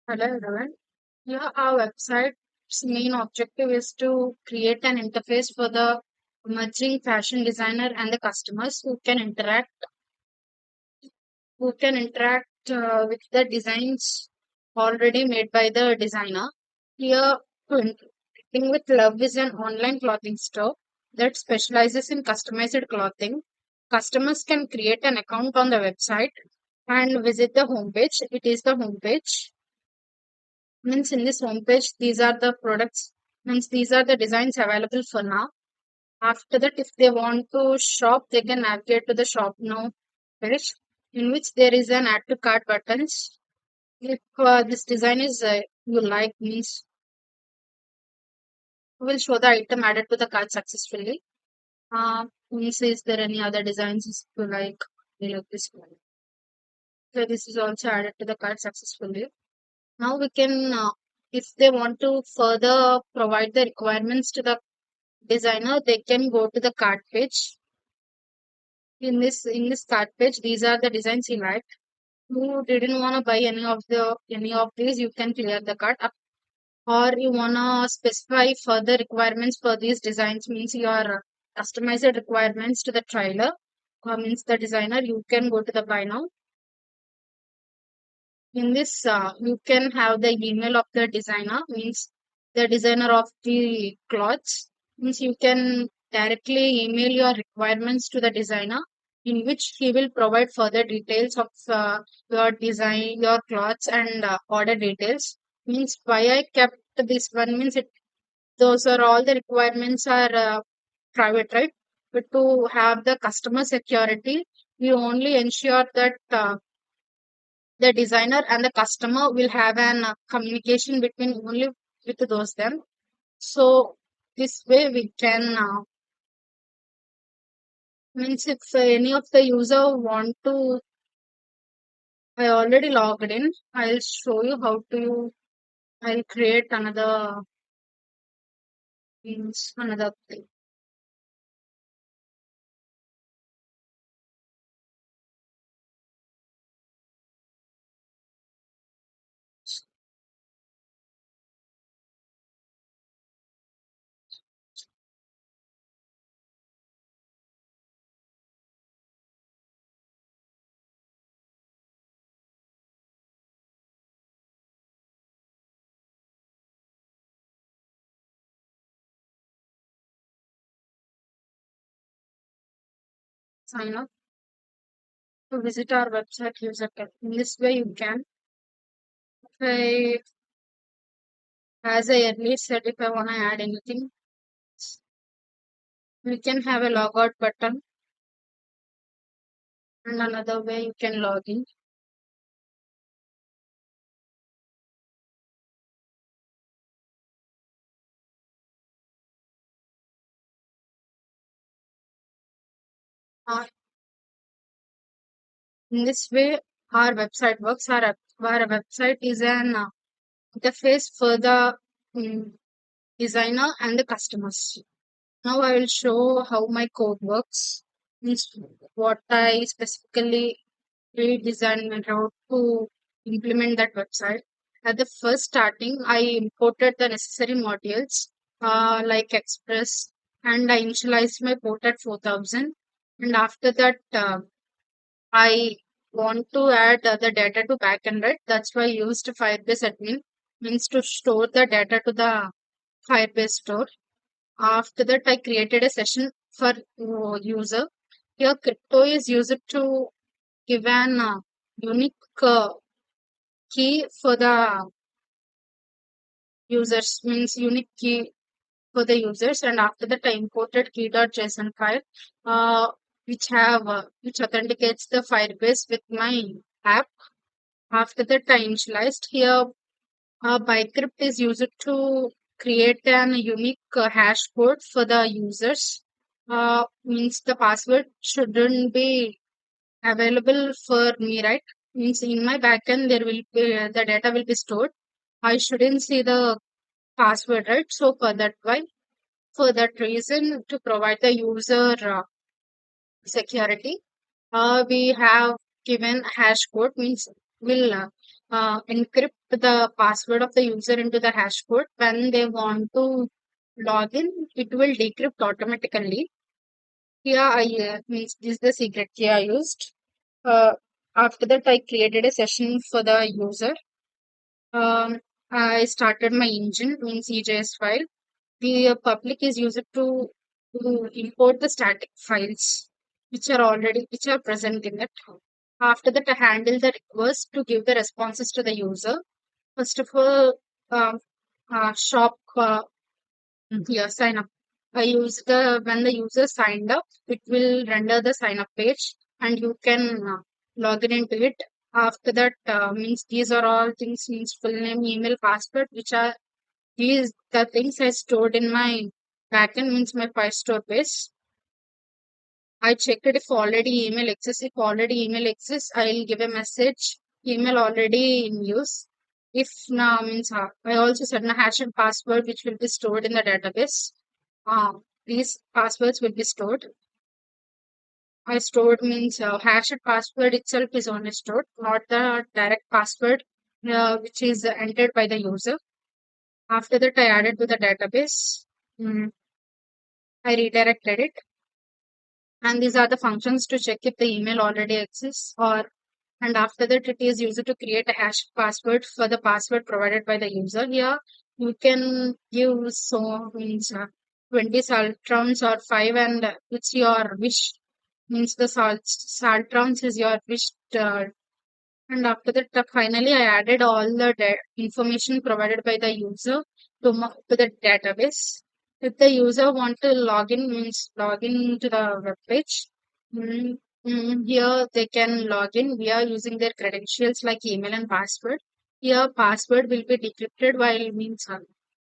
Hello everyone. Here our website's main objective is to create an interface for the emerging fashion designer and the customers who can interact with the designs already made by the designer. Here, Interacting with Love is an online clothing store that specializes in customized clothing. Customers can create an account on the website and visit the homepage. It is the homepage means in this homepage these are the products, means these are the designs available for now. After that, if they want to shop, they can navigate to the shop now page, in which there is an add to cart buttons. If this design is you like, means will show the item added to the cart successfully. Means is there any other designs is you like this one, so this is also added to the cart successfully. Now we can if they want to further provide the requirements to the designer, they can go to the cart page. In this cart page, these are the designs you like. Who didn't want to buy any of these, you can clear the cart up. Or you wanna specify further requirements for these designs, means your customized requirements to the trailer, means the designer, you can go to the buy now. In this, you can have the email of the designer, means the designer of the clothes, means you can directly email your requirements to the designer, in which he will provide further details of your design, your clothes, and order details. Means why I kept this one, means it those are all the requirements are private, right? But to have the customer security, we only ensure that the designer and the customer will have an communication between only with those them. So this way we can means if any of the user want to, I already logged in. I'll show you how to. I'll create another means another thing. Sign up to visit our website user can. In this way you can. If as I earlier said, if I want to add anything, we can have a logout button, and another way you can log in. Uh, in this way, our website works. Our website is an interface for the mm, designer and the customers. Now I will show how my code works. Means what I specifically redesigned and how to implement that website. At the first starting, I imported the necessary modules like Express, and I initialized my port at 4000. And after that, I want to add the data to backend, right? That's why I used Firebase admin, means to store the data to the Firebase store. After that, I created a session for user. Here, crypto is used to give an unique key for the users, means unique key for the users. And after that, I imported key.json file, uh, which authenticates the Firebase with my app. After that, I initialized here. Bycrypt is used to create an unique hash code for the users. Means the password shouldn't be available for me, right? Means in my backend there will be the data will be stored. I shouldn't see the password, right? So for that reason, to provide the user security, we have given hash code, means will encrypt the password of the user into the hash code. When they want to log in, it will decrypt automatically. Here I means this is the secret key I used. Uh, After that, I created a session for the user. Um, I started my engine means EJS file. The public is used to import the static files which are present in it. After that, I handle the request to give the responses to the user. First of all, um, shop here sign up. I use the when the user signed up, it will render the sign up page, and you can log in into it. After that, means these are all things means full name, email, password, which are these the things I stored in my backend means my Firestore base. I checked it if already email exists. If already email exists, I'll give a message. Email already in use. If now means I also set a hash and password which will be stored in the database. These passwords will be stored. I stored means hash and password itself is only stored, not the direct password which is entered by the user. After that, I added to the database. Mm, I redirected it. And these are the functions to check if the email already exists or and after that it is used to create a hash password for the password provided by the user. Here you can give so means 20 saltrons or 5 and it's your wish means the saltrons is your wish and after that, finally, I added all the information provided by the user to the database. If the user want to log in, means log in to the web page. Mm, Here they can log in via using their credentials like email and password. Here password will be decrypted while means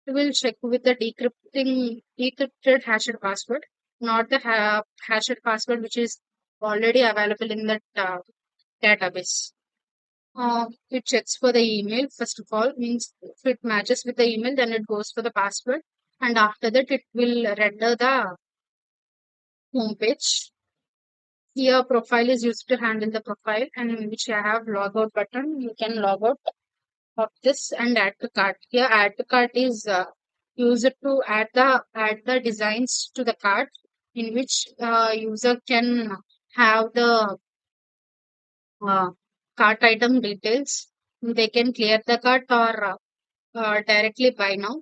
we will check with the decrypted hashed password, not the hashed password which is already available in that database. It checks for the email first of all means if it matches with the email then it goes for the password and after that it will render the home page. Here profile is used to handle the profile and in which I have logout button. You can log out of this and add to cart. Here add to cart is used to add the designs to the cart in which user can have the uh, cart item details. They can clear the cart or directly buy now.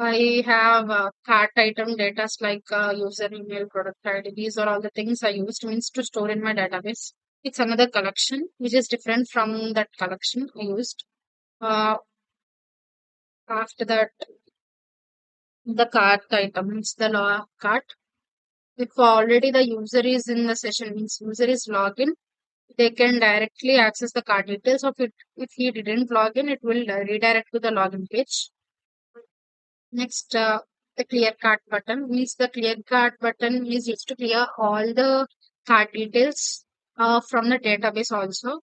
I have cart item data like user email, product ID. These are all the things I used means to store in my database. It's another collection which is different from that collection I used. Uh, After that, the cart items, the cart. If already the user is in the session, means user is logged in, they can directly access the cart details of it. If he didn't log in, it will redirect to the login page. Next, the clear cart button means the clear cart button is used to clear all the cart details from the database also.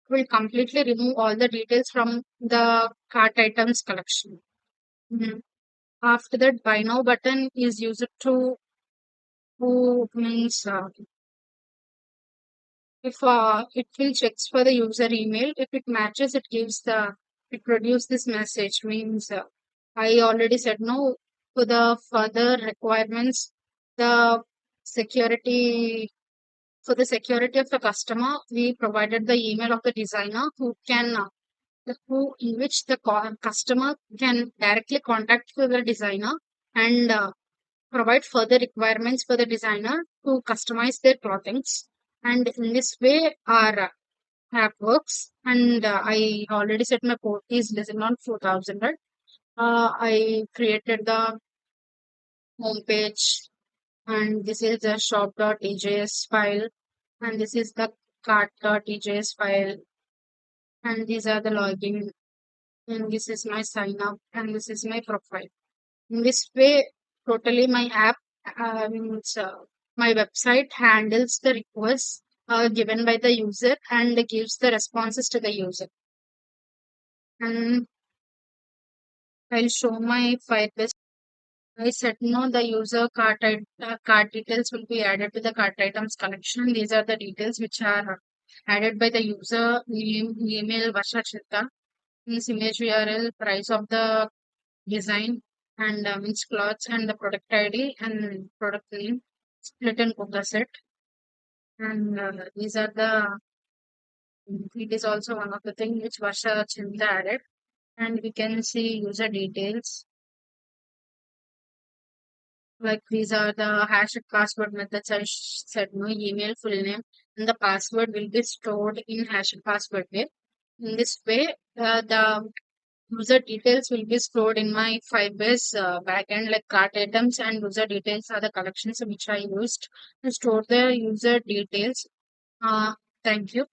It will completely remove all the details from the cart items collection. Mhm. After that, buy now button is used to who means if it will checks for the user email. If it matches, it produce this message means I already said no to the further requirements. The security for the security of the customer, we provided the email of the designer who can who in which the customer can directly contact with the designer and provide further requirements for the designer to customize their clothings. And in this way, our app works. And I already set my port is less than 4000. I created the homepage, and this is the shop.ejs file, and this is the cart.ejs file, and these are the login, and this is my sign up, and this is my profile. In this way, totally my app, means, my website handles the requests given by the user and gives the responses to the user. And I'll show my Firebase. I said no, the user cart details will be added to the cart items collection. These are the details which are added by the user name, email, Varsha Chitta, means image URL, price of the design, and means clothes, and the product ID and product name, split and cook set. And these are the, it is also one of the things which Varsha Chinta added. And we can see user details. Like these are the hashed password methods I said, no email, full name, and the password will be stored in hashed password way. In this way, the user details will be stored in my Firebase backend, like cart items and user details are the collections which I used to store the user details. Uh, Thank you.